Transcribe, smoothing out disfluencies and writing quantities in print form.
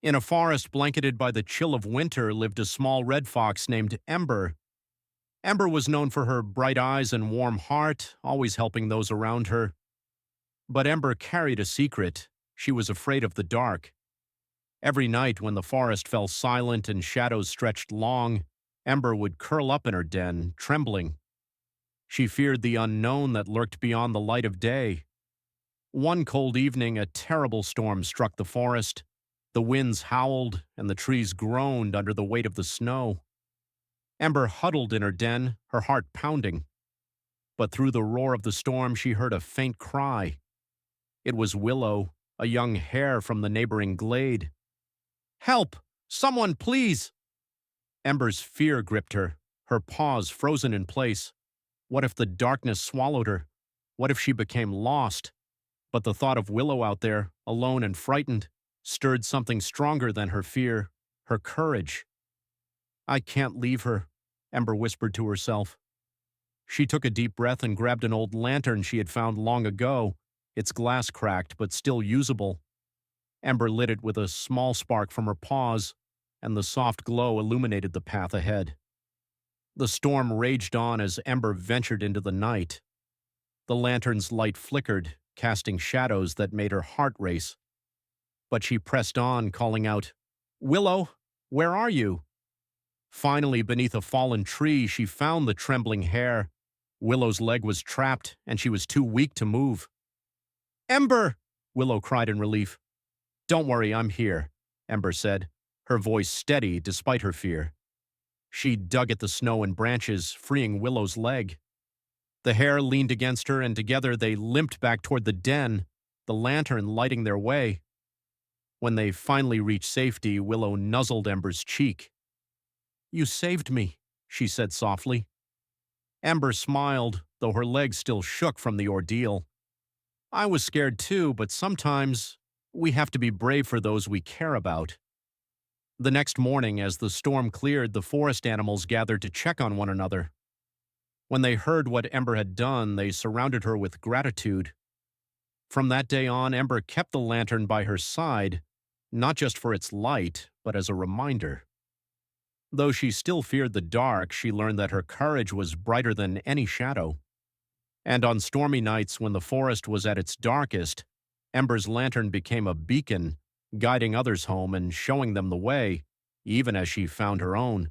In a forest blanketed by the chill of winter lived a small red fox named Ember. Ember was known for her bright eyes and warm heart, always helping those around her. But Ember carried a secret. She was afraid of the dark. Every night when the forest fell silent and shadows stretched long, Ember would curl up in her den, trembling. She feared the unknown that lurked beyond the light of day. One cold evening, a terrible storm struck the forest. The winds howled, and the trees groaned under the weight of the snow. Ember huddled in her den, her heart pounding. But through the roar of the storm, she heard a faint cry. It was Willow, a young hare from the neighboring glade. "Help! Someone, please!" Ember's fear gripped her paws frozen in place. What if the darkness swallowed her? What if she became lost? But the thought of Willow out there, alone and frightened, stirred something stronger than her fear, her courage. "I can't leave her," Ember whispered to herself. She took a deep breath and grabbed an old lantern she had found long ago, its glass cracked but still usable. Ember lit it with a small spark from her paws, and the soft glow illuminated the path ahead. The storm raged on as Ember ventured into the night. The lantern's light flickered, casting shadows that made her heart race. But she pressed on, calling out, "Willow, where are you?" Finally, beneath a fallen tree, she found the trembling hare. Willow's leg was trapped, and she was too weak to move. "Ember!" Willow cried in relief. "Don't worry, I'm here," Ember said, her voice steady despite her fear. She dug at the snow and branches, freeing Willow's leg. The hare leaned against her, and together they limped back toward the den, the lantern lighting their way. When they finally reached safety, Willow nuzzled Ember's cheek. "You saved me," she said softly. Ember smiled, though her legs still shook from the ordeal. "I was scared too, but sometimes we have to be brave for those we care about." The next morning, as the storm cleared, the forest animals gathered to check on one another. When they heard what Ember had done, they surrounded her with gratitude. From that day on, Ember kept the lantern by her side, not just for its light, but as a reminder. Though she still feared the dark, she learned that her courage was brighter than any shadow. And on stormy nights when the forest was at its darkest, Ember's lantern became a beacon, guiding others home and showing them the way, even as she found her own.